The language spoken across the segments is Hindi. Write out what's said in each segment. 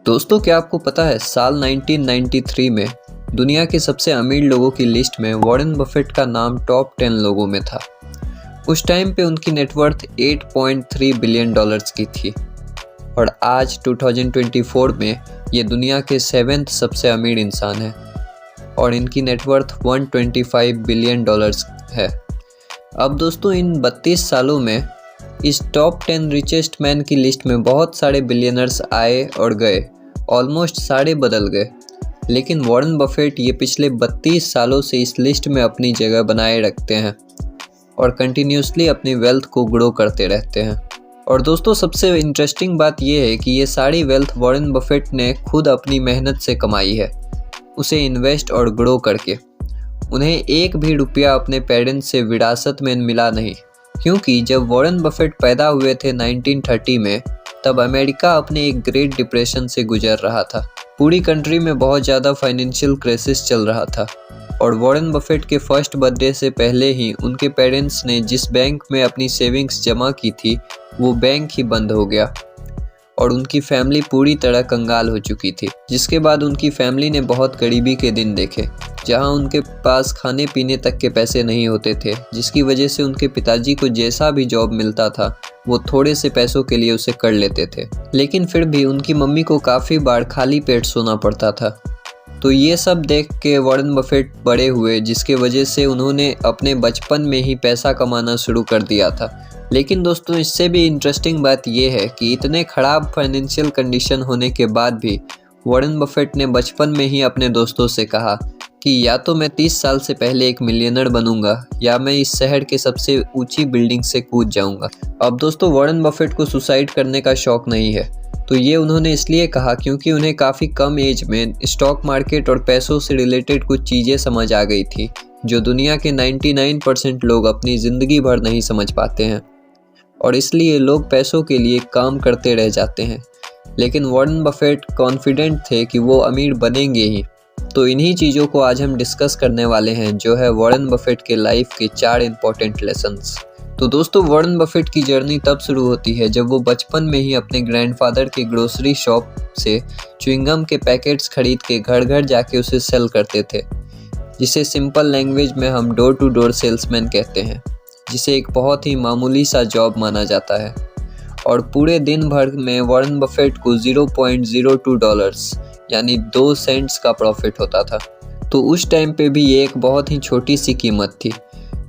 दोस्तों, क्या आपको पता है साल 1993 में दुनिया के सबसे अमीर लोगों की लिस्ट में वॉरेन बफेट का नाम टॉप 10 लोगों में था। उस टाइम पे उनकी नेटवर्थ 8.3 बिलियन डॉलर्स की थी और आज 2024 में ये दुनिया के 7th सबसे अमीर इंसान है और इनकी नेटवर्थ 125 बिलियन डॉलर्स है। अब दोस्तों, इन 32 सालों में इस टॉप 10 रिचेस्ट मैन की लिस्ट में बहुत सारे बिलियनर्स आए और गए, ऑलमोस्ट सारे बदल गए, लेकिन वॉरेन बफेट ये पिछले 32 सालों से इस लिस्ट में अपनी जगह बनाए रखते हैं और कंटिन्यूसली अपनी वेल्थ को ग्रो करते रहते हैं। और दोस्तों, सबसे इंटरेस्टिंग बात यह है कि ये सारी वेल्थ वॉरेन बफेट ने खुद अपनी मेहनत से कमाई है, उसे इन्वेस्ट और ग्रो करके। उन्हें एक भी रुपया अपने पेरेंट्स से विरासत में मिला नहीं, क्योंकि जब वॉरेन बफेट पैदा हुए थे 1930 में, तब अमेरिका अपने एक ग्रेट डिप्रेशन से गुजर रहा था। पूरी कंट्री में बहुत ज़्यादा फाइनेंशियल क्राइसिस चल रहा था और वॉरेन बफेट के फर्स्ट बर्थडे से पहले ही उनके पेरेंट्स ने जिस बैंक में अपनी सेविंग्स जमा की थी वो बैंक ही बंद हो गया और उनकी फैमिली पूरी तरह कंगाल हो चुकी थी। जिसके बाद उनकी फैमिली ने बहुत गरीबी के दिन देखे, जहां उनके पास खाने पीने तक के पैसे नहीं होते थे, जिसकी वजह से उनके पिताजी को जैसा भी जॉब मिलता था वो थोड़े से पैसों के लिए उसे कर लेते थे। लेकिन फिर भी उनकी मम्मी को काफ़ी बार खाली पेट सोना पड़ता था। तो ये सब देख के वॉरेन बफेट बड़े हुए, जिसके वजह से उन्होंने अपने बचपन में ही पैसा कमाना शुरू कर दिया था। लेकिन दोस्तों, इससे भी इंटरेस्टिंग बात यह है कि इतने ख़राब फाइनेंशियल कंडीशन होने के बाद भी वॉरेन बफेट ने बचपन में ही अपने दोस्तों से कहा कि या तो मैं 30 साल से पहले एक मिलियनर बनूंगा या मैं इस शहर के सबसे ऊंची बिल्डिंग से कूद जाऊंगा। अब दोस्तों, वॉरेन बफेट को सुसाइड करने का शौक नहीं है, तो ये उन्होंने इसलिए कहा क्योंकि उन्हें काफ़ी कम एज में स्टॉक मार्केट और पैसों से रिलेटेड कुछ चीज़ें समझ आ गई थी जो दुनिया के 99% लोग अपनी ज़िंदगी भर नहीं समझ पाते हैं, और इसलिए लोग पैसों के लिए काम करते रह जाते हैं। लेकिन वॉरेन बफेट कॉन्फिडेंट थे कि वो अमीर बनेंगे ही। तो इन्हीं चीज़ों को आज हम डिस्कस करने वाले हैं, जो है वॉरेन बफेट के लाइफ के 4 इंपॉर्टेंट लेसन्स। तो दोस्तों, वॉरेन बफेट की जर्नी तब शुरू होती है जब वो बचपन में ही अपने ग्रैंडफादर के ग्रोसरी शॉप से च्युइंगम के पैकेट्स खरीद के घर घर जाके उसे सेल करते थे, जिसे सिंपल लैंग्वेज में हम डोर टू डोर सेल्समैन कहते हैं, जिसे एक बहुत ही मामूली सा जॉब माना जाता है। और पूरे दिन भर में वॉरेन बफेट को $0.02 यानी 2 सेंट्स का प्रॉफिट होता था। तो उस टाइम पे भी ये एक बहुत ही छोटी सी कीमत थी।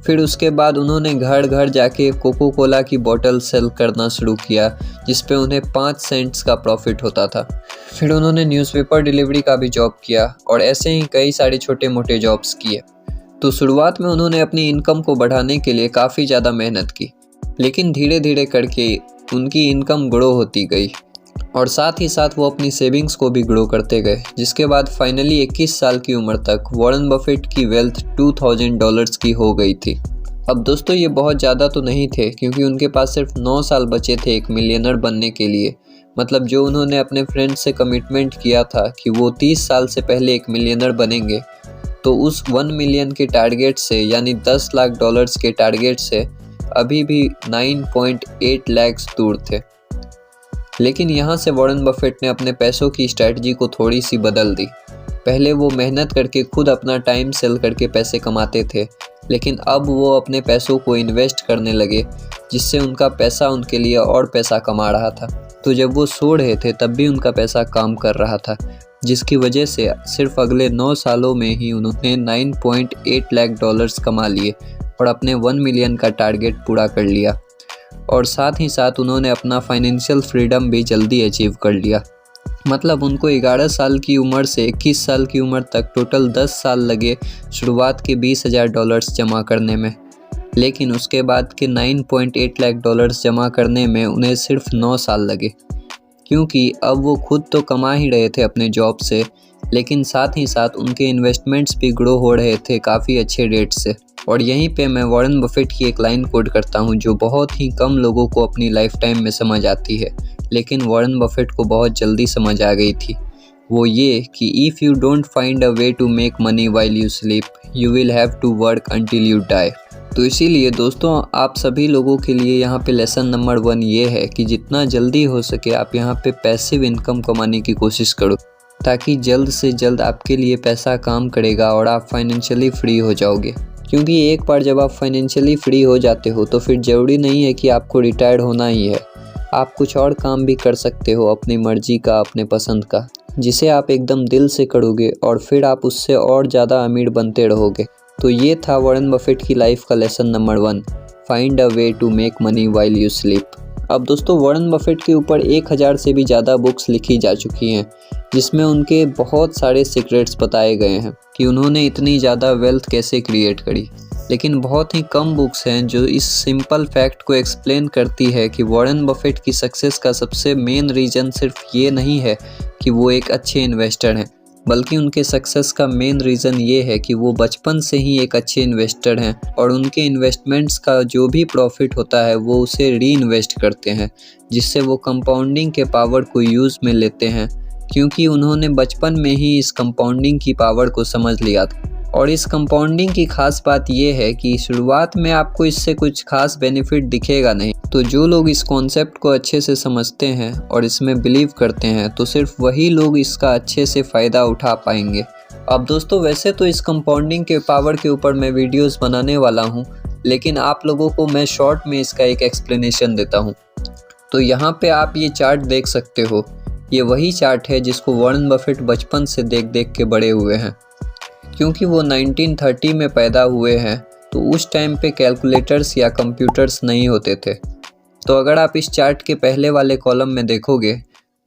फिर उसके बाद उन्होंने घर घर जाके कोको कोला की बोतल सेल करना शुरू किया, जिस पे उन्हें 5 सेंट्स का प्रॉफिट होता था। फिर उन्होंने न्यूज़पेपर डिलीवरी का भी जॉब किया और ऐसे ही कई सारे छोटे मोटे जॉब्स किए। तो शुरुआत में उन्होंने अपनी इनकम को बढ़ाने के लिए काफ़ी ज़्यादा मेहनत की, लेकिन धीरे धीरे करके उनकी इनकम ग्रो होती गई और साथ ही साथ वो अपनी सेविंग्स को भी ग्रो करते गए, जिसके बाद फाइनली 21 साल की उम्र तक वॉरेन बफेट की वेल्थ $2000 की हो गई थी। अब दोस्तों, ये बहुत ज़्यादा तो नहीं थे, क्योंकि उनके पास सिर्फ 9 साल बचे थे एक मिलियनर बनने के लिए। मतलब जो उन्होंने अपने फ्रेंड्स से कमिटमेंट किया था कि वो 30 साल से पहले एक मिलियनर बनेंगे, तो उस 1 मिलियन के टारगेट से, यानी $10 लाख के टारगेट से अभी भी 9.8 लाख दूर थे। लेकिन यहाँ से वॉरेन बफेट ने अपने पैसों की स्ट्रैटेजी को थोड़ी सी बदल दी। पहले वो मेहनत करके खुद अपना टाइम सेल करके पैसे कमाते थे, लेकिन अब वो अपने पैसों को इन्वेस्ट करने लगे, जिससे उनका पैसा उनके लिए और पैसा कमा रहा था। तो जब वो सो रहे थे तब भी उनका पैसा काम कर रहा था, जिसकी वजह से सिर्फ अगले 9 सालों में ही उन्होंने $9.8 लाख कमा लिए और अपने 1 मिलियन का टारगेट पूरा कर लिया। और साथ ही साथ उन्होंने अपना फाइनेंशियल फ्रीडम भी जल्दी अचीव कर लिया। मतलब उनको 11 साल की उम्र से 21 साल की उम्र तक टोटल 10 साल लगे शुरुआत के $20,000 जमा करने में, लेकिन उसके बाद के $9.8 लाख जमा करने में उन्हें सिर्फ 9 साल लगे, क्योंकि अब वो खुद तो कमा ही रहे थे अपने जॉब से, लेकिन साथ ही साथ उनके इन्वेस्टमेंट्स भी ग्रो हो रहे थे काफ़ी अच्छे रेट से। और यहीं पे मैं वॉरेन बफेट की एक लाइन कोट करता हूँ जो बहुत ही कम लोगों को अपनी लाइफ टाइम में समझ आती है, लेकिन वॉरेन बफेट को बहुत जल्दी समझ आ गई थी। वो ये कि if you don't find a way to make money while you sleep, you will have to work until you die. तो इसीलिए दोस्तों आप सभी लोगों के लिए यहाँ पे लेसन नंबर 1 ये है कि जितना जल्दी हो सके आप यहाँ पे पैसिव इनकम कमाने की कोशिश करो, ताकि जल्द से जल्द आपके लिए पैसा काम करेगा और आप फाइनेंशियली फ्री हो जाओगे। क्योंकि एक बार जब आप फाइनेंशियली फ्री हो जाते हो तो फिर ज़रूरी नहीं है कि आपको रिटायर्ड होना ही है। आप कुछ और काम भी कर सकते हो अपनी मर्जी का, अपने पसंद का, जिसे आप एकदम दिल से करोगे और फिर आप उससे और ज़्यादा अमीर बनते रहोगे। तो ये था वॉरेन बफेट की लाइफ का lesson number 1, find a way to make money while you sleep. अब दोस्तों वॉरेन बफेट के ऊपर 1000 से भी ज़्यादा बुक्स लिखी जा चुकी हैं, जिसमें उनके बहुत सारे सीक्रेट्स बताए गए हैं कि उन्होंने इतनी ज़्यादा वेल्थ कैसे क्रिएट करी। लेकिन बहुत ही कम बुक्स हैं जो इस सिंपल फैक्ट को एक्सप्लेन करती है कि वॉरेन बफेट की सक्सेस का सबसे मेन रीज़न सिर्फ ये नहीं है कि वो एक अच्छे इन्वेस्टर हैं, बल्कि उनके सक्सेस का मेन रीज़न ये है कि वो बचपन से ही एक अच्छे इन्वेस्टर हैं और उनके इन्वेस्टमेंट्स का जो भी प्रॉफिट होता है वो उसे री इन्वेस्ट करते हैं, जिससे वो कंपाउंडिंग के पावर को यूज़ में लेते हैं, क्योंकि उन्होंने बचपन में ही इस कंपाउंडिंग की पावर को समझ लिया था। और इस कंपाउंडिंग की खास बात यह है कि शुरुआत में आपको इससे कुछ खास बेनिफिट दिखेगा नहीं। तो जो लोग इस कॉन्सेप्ट को अच्छे से समझते हैं और इसमें बिलीव करते हैं तो सिर्फ वही लोग इसका अच्छे से फ़ायदा उठा पाएंगे। अब दोस्तों वैसे तो इस कंपाउंडिंग के पावर के ऊपर मैं वीडियोस बनाने वाला हूँ, लेकिन आप लोगों को मैं शॉर्ट में इसका एक एक्सप्लेनेशन देता हूँ। तो यहाँ पे आप ये चार्ट देख सकते हो, ये वही चार्ट है जिसको वॉरेन बफेट बचपन से देख देख के बड़े हुए हैं। क्योंकि वो 1930 में पैदा हुए हैं तो उस टाइम पे कैलकुलेटर्स या कंप्यूटर्स नहीं होते थे। तो अगर आप इस चार्ट के पहले वाले कॉलम में देखोगे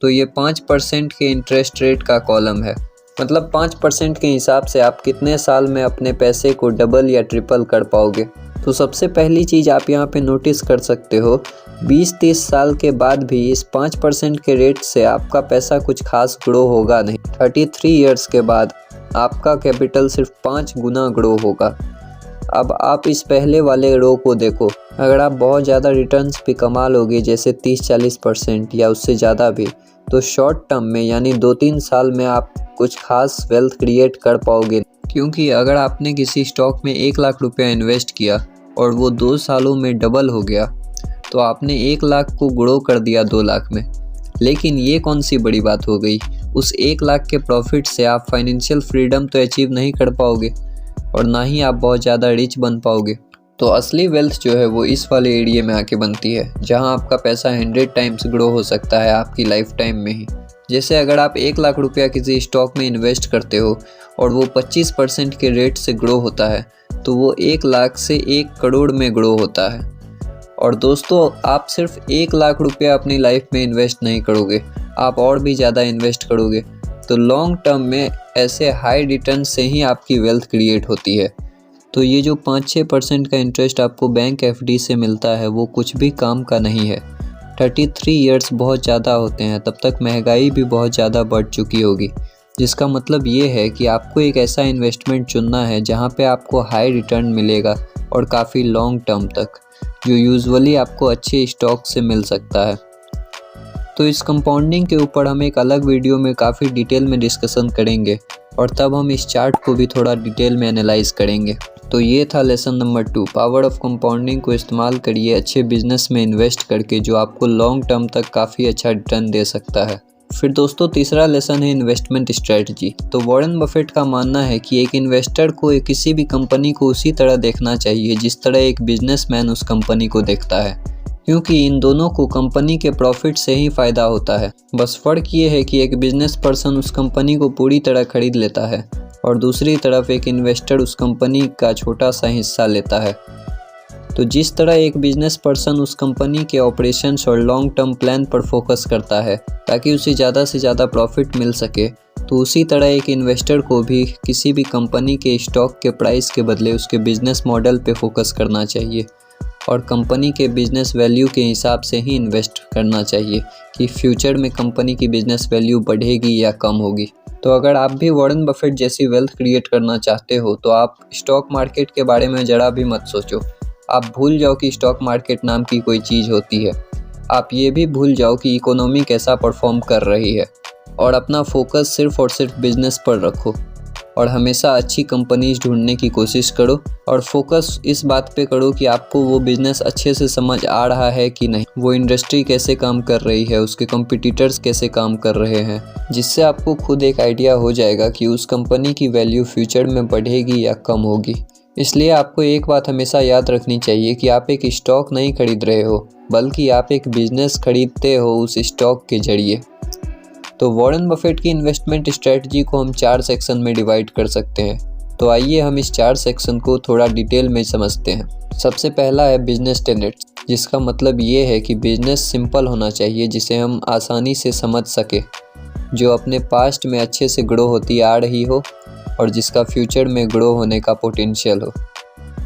तो ये 5% के इंटरेस्ट रेट का कॉलम है। मतलब 5% के हिसाब से आप कितने साल में अपने पैसे को डबल या ट्रिपल कर पाओगे। तो सबसे पहली चीज़ आप यहाँ पे नोटिस कर सकते हो, 20-30 साल के बाद भी इस 5% के रेट से आपका पैसा कुछ खास ग्रो होगा नहीं। 33 ईयर्स के बाद आपका कैपिटल सिर्फ 5 गुना ग्रो होगा। अब आप इस पहले वाले रो को देखो, अगर आप बहुत ज़्यादा रिटर्न्स भी कमा लोगे जैसे 30-40% या उससे ज़्यादा भी, तो शॉर्ट टर्म में यानी 2-3 साल में आप कुछ खास वेल्थ क्रिएट कर पाओगे। क्योंकि अगर आपने किसी स्टॉक में 1 लाख रुपया इन्वेस्ट किया और वो 2 सालों में डबल हो गया तो आपने 1 लाख को ग्रो कर दिया 2 लाख में। लेकिन ये कौन सी बड़ी बात हो गई, उस 1 लाख के प्रॉफिट से आप फाइनेंशियल फ्रीडम तो अचीव नहीं कर पाओगे और ना ही आप बहुत ज़्यादा रिच बन पाओगे। तो असली वेल्थ जो है वो इस वाले एरिया में आके बनती है, जहां आपका पैसा 100 टाइम्स ग्रो हो सकता है आपकी लाइफ टाइम में ही। जैसे अगर आप 1 लाख रुपया किसी स्टॉक में इन्वेस्ट करते हो और वो 25% के रेट से ग्रो होता है तो वो 1 लाख से 1 करोड़ में ग्रो होता है। और दोस्तों आप सिर्फ 1 लाख रुपया अपनी लाइफ में इन्वेस्ट नहीं करोगे, आप और भी ज़्यादा इन्वेस्ट करोगे तो लॉन्ग टर्म में ऐसे हाई रिटर्न से ही आपकी वेल्थ क्रिएट होती है। तो ये जो 5-6% का इंटरेस्ट आपको बैंक एफडी से मिलता है वो कुछ भी काम का नहीं है। 33 ईयर्स बहुत ज़्यादा होते हैं, तब तक महंगाई भी बहुत ज़्यादा बढ़ चुकी होगी, जिसका मतलब ये है कि आपको एक ऐसा इन्वेस्टमेंट चुनना है जहाँ पे आपको हाई रिटर्न मिलेगा और काफ़ी लॉन्ग टर्म तक, जो यूजुअली आपको अच्छे स्टॉक से मिल सकता है। तो इस कंपाउंडिंग के ऊपर हम एक अलग वीडियो में काफ़ी डिटेल में डिस्कशन करेंगे और तब हम इस चार्ट को भी थोड़ा डिटेल में एनालाइज करेंगे। तो ये था lesson number 2, power of compounding को इस्तेमाल करिए अच्छे बिजनेस में इन्वेस्ट करके, जो आपको लॉन्ग टर्म तक काफ़ी अच्छा रिटर्न दे सकता है। फिर दोस्तों तीसरा लेसन है इन्वेस्टमेंट स्ट्रेटजी। तो वॉरेन बफेट का मानना है कि एक इन्वेस्टर को किसी भी कंपनी को उसी तरह देखना चाहिए जिस तरह एक बिजनेसमैन उस कंपनी को देखता है, क्योंकि इन दोनों को कंपनी के प्रॉफिट से ही फ़ायदा होता है। बस फ़र्क ये है कि एक बिजनेस पर्सन उस कंपनी को पूरी तरह खरीद लेता है और दूसरी तरफ एक इन्वेस्टर उस कंपनी का छोटा सा हिस्सा लेता है। तो जिस तरह एक बिजनेस पर्सन उस कंपनी के ऑपरेशंस और लॉन्ग टर्म प्लान पर फोकस करता है ताकि उसे ज़्यादा से ज़्यादा प्रॉफिट मिल सके, तो उसी तरह एक इन्वेस्टर को भी किसी भी कंपनी के स्टॉक के प्राइस के बदले उसके बिजनेस मॉडल पे फोकस करना चाहिए और कंपनी के बिजनेस वैल्यू के हिसाब से ही इन्वेस्ट करना चाहिए कि फ्यूचर में कंपनी की बिजनेस वैल्यू बढ़ेगी या कम होगी। तो अगर आप भी वॉरेन बफेट जैसी वेल्थ क्रिएट करना चाहते हो तो आप स्टॉक मार्केट के बारे में ज़रा भी मत सोचो। आप भूल जाओ कि स्टॉक मार्केट नाम की कोई चीज़ होती है। आप ये भी भूल जाओ कि इकोनॉमी कैसा परफॉर्म कर रही है और अपना फोकस सिर्फ और सिर्फ बिजनेस पर रखो। और हमेशा अच्छी कंपनीज ढूंढने की कोशिश करो और फोकस इस बात पे करो कि आपको वो बिज़नेस अच्छे से समझ आ रहा है कि नहीं, वो इंडस्ट्री कैसे काम कर रही है, उसके कॉम्पिटिटर्स कैसे काम कर रहे हैं, जिससे आपको खुद एक आइडिया हो जाएगा कि उस कंपनी की वैल्यू फ्यूचर में बढ़ेगी या कम होगी। इसलिए आपको एक बात हमेशा याद रखनी चाहिए कि आप एक स्टॉक नहीं खरीद रहे हो, बल्कि आप एक बिजनेस खरीदते हो उस स्टॉक के जरिए। तो वॉरेन बफेट की इन्वेस्टमेंट स्ट्रेटजी को हम 4 सेक्शन में डिवाइड कर सकते हैं। तो आइए हम इस 4 सेक्शन को थोड़ा डिटेल में समझते हैं। सबसे पहला है बिजनेस टेनेट्स, जिसका मतलब ये है कि बिजनेस सिंपल होना चाहिए, जिसे हम आसानी से समझ सके, जो अपने पास्ट में अच्छे से ग्रो होती आ रही हो और जिसका फ्यूचर में ग्रो होने का पोटेंशियल हो।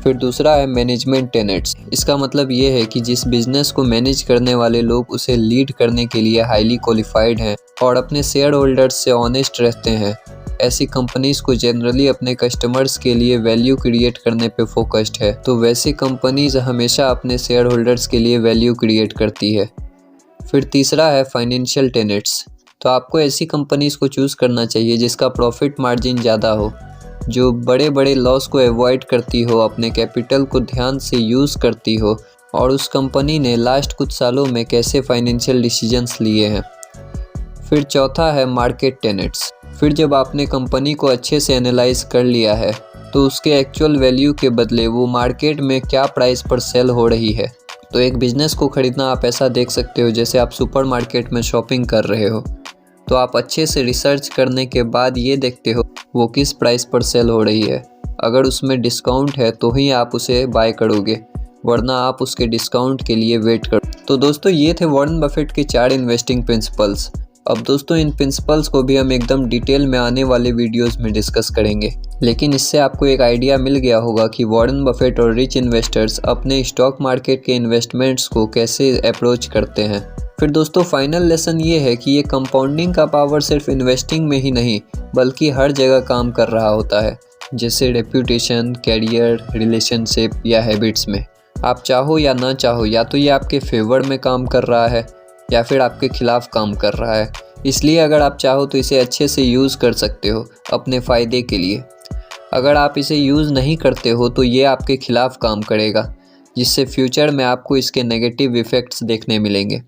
फिर दूसरा है मैनेजमेंट टेनेट्स। इसका मतलब ये है कि जिस बिजनेस को मैनेज करने वाले लोग उसे लीड करने के लिए हाईली क्वालिफाइड हैं और अपने शेयर होल्डर्स से ऑनेस्ट रहते हैं। ऐसी कंपनीज को जनरली अपने कस्टमर्स के लिए वैल्यू क्रिएट करने पे फोकस्ड है, तो वैसी कंपनीज हमेशा अपने शेयर होल्डर्स के लिए वैल्यू क्रिएट करती है। फिर तीसरा है फाइनेंशियल टेनेट्स। तो आपको ऐसी कंपनीज को चूज़ करना चाहिए जिसका प्रॉफिट मार्जिन ज़्यादा हो, जो बड़े बड़े लॉस को अवॉइड करती हो, अपने कैपिटल को ध्यान से यूज़ करती हो और उस कंपनी ने लास्ट कुछ सालों में कैसे फाइनेंशियल डिसीजंस लिए हैं। फिर चौथा है मार्केट टेनेट्स। फिर जब आपने कंपनी को अच्छे से एनालाइज कर लिया है तो उसके एक्चुअल वैल्यू के बदले वो मार्केट में क्या प्राइस पर सेल हो रही है। तो एक बिज़नेस को ख़रीदना आप ऐसा देख सकते हो जैसे आप सुपरमार्केट में शॉपिंग कर रहे हो। तो आप अच्छे से रिसर्च करने के बाद ये देखते हो वो किस प्राइस पर सेल हो रही है। अगर उसमें डिस्काउंट है तो ही आप उसे बाय करोगे, वरना आप उसके डिस्काउंट के लिए वेट करो। तो दोस्तों ये थे वॉरेन बफेट के 4 इन्वेस्टिंग प्रिंसिपल्स। अब दोस्तों इन प्रिंसिपल्स को भी हम एकदम डिटेल में आने वाले वीडियोस में डिस्कस करेंगे, लेकिन इससे आपको एक आइडिया मिल गया होगा कि वॉरेन बफेट और रिच इन्वेस्टर्स अपने स्टॉक मार्केट के इन्वेस्टमेंट्स को कैसे अप्रोच करते हैं। फिर दोस्तों फाइनल लेसन ये है कि ये कंपाउंडिंग का पावर सिर्फ इन्वेस्टिंग में ही नहीं बल्कि हर जगह काम कर रहा होता है, जैसे रेप्यूटेशन, कैरियर, रिलेशनशिप या हैबिट्स में। आप चाहो या ना चाहो, या तो ये आपके फेवर में काम कर रहा है या फिर आपके खिलाफ काम कर रहा है। इसलिए अगर आप चाहो तो इसे अच्छे से यूज़ कर सकते हो अपने फ़ायदे के लिए। अगर आप इसे यूज़ नहीं करते हो तो ये आपके खिलाफ काम करेगा, जिससे फ्यूचर में आपको इसके नेगेटिव इफ़ेक्ट्स देखने मिलेंगे।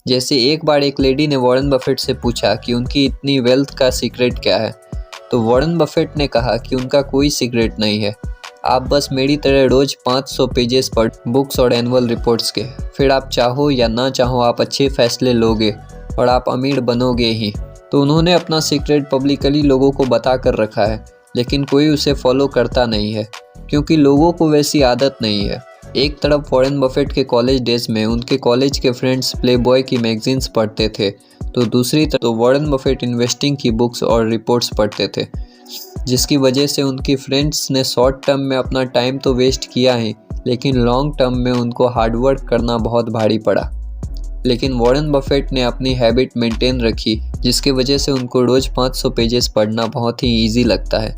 जैसे एक बार एक लेडी ने वॉरेन बफेट से पूछा कि उनकी इतनी वेल्थ का सीक्रेट क्या है, तो वॉरेन बफेट ने कहा कि उनका कोई सीक्रेट नहीं है, आप बस मेरी तरह रोज़ 500 पेजेस पढ़ बुक्स और एनुअल रिपोर्ट्स के, फिर आप चाहो या ना चाहो आप अच्छे फैसले लोगे और आप अमीर बनोगे ही। तो उन्होंने अपना सीक्रेट पब्लिकली लोगों को बता कर रखा है, लेकिन कोई उसे फॉलो करता नहीं है क्योंकि लोगों को वैसी आदत नहीं है। एक तरफ वॉरेन बफेट के कॉलेज डेज में उनके कॉलेज के फ्रेंड्स प्लेबॉय की मैगजीन्स पढ़ते थे, तो दूसरी तरफ वॉरेन बफेट इन्वेस्टिंग की बुक्स और रिपोर्ट्स पढ़ते थे, जिसकी वजह से उनकी फ्रेंड्स ने शॉर्ट टर्म में अपना टाइम तो वेस्ट किया ही, लेकिन लॉन्ग टर्म में उनको हार्डवर्क करना बहुत भारी पड़ा। लेकिन वॉरेन बफेट ने अपनी हैबिट मेंटेन रखी, जिसकी वजह से उनको रोज़ 500 पेजेस पढ़ना बहुत ही ईजी लगता है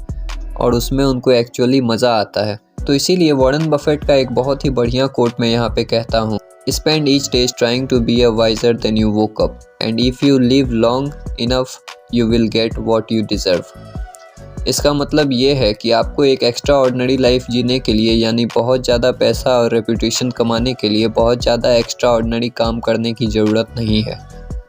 और उसमें उनको एक्चुअली मज़ा आता है। तो इसीलिए वॉरेन बफेट का एक बहुत ही बढ़िया कोट मैं यहाँ पे कहता हूँ, spend each day trying to be a wiser than you woke up and if you live long enough you will get what you deserve. इसका मतलब ये है कि आपको एक एक्स्ट्रा ऑर्डिनरी लाइफ जीने के लिए, यानी बहुत ज़्यादा पैसा और रेपुटेशन कमाने के लिए बहुत ज़्यादा एक्स्ट्रा ऑर्डिनरी काम करने की ज़रूरत नहीं है।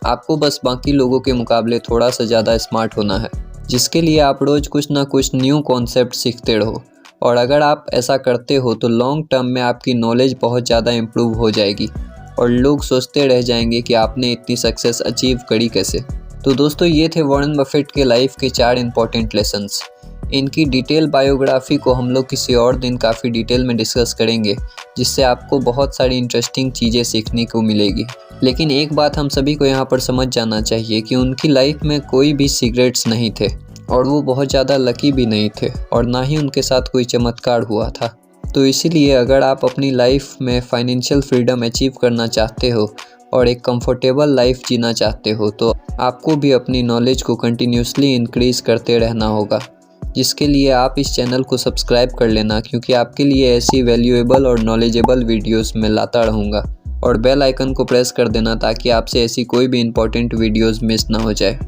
आपको बस बाकी लोगों के मुकाबले थोड़ा सा ज़्यादा स्मार्ट होना है, जिसके लिए आप रोज़ कुछ ना कुछ न्यू कॉन्सेप्ट सीखते रहो। और अगर आप ऐसा करते हो तो लॉन्ग टर्म में आपकी नॉलेज बहुत ज़्यादा इम्प्रूव हो जाएगी और लोग सोचते रह जाएंगे कि आपने इतनी सक्सेस अचीव करी कैसे। तो दोस्तों ये थे वॉरेन बफेट के लाइफ के 4 इंपॉर्टेंट लेसन्स। इनकी डिटेल बायोग्राफी को हम लोग किसी और दिन काफ़ी डिटेल में डिस्कस करेंगे, जिससे आपको बहुत सारी इंटरेस्टिंग चीज़ें सीखने को मिलेगी। लेकिन एक बात हम सभी को यहाँ पर समझ जाना चाहिए कि उनकी लाइफ में कोई भी सीक्रेट्स नहीं थे और वो बहुत ज़्यादा लकी भी नहीं थे और ना ही उनके साथ कोई चमत्कार हुआ था। तो इसीलिए अगर आप अपनी लाइफ में फाइनेंशियल फ्रीडम अचीव करना चाहते हो और एक कंफर्टेबल लाइफ जीना चाहते हो तो आपको भी अपनी नॉलेज को कंटिन्यूसली इंक्रीज़ करते रहना होगा, जिसके लिए आप इस चैनल को सब्सक्राइब कर लेना, क्योंकि आपके लिए ऐसी वैल्यूएबल और नॉलेजेबल वीडियोस मैं लाता रहूँगा। और बेल आइकन को प्रेस कर देना ताकि आपसे ऐसी कोई भी इंपॉर्टेंट वीडियोस मिस ना हो जाए।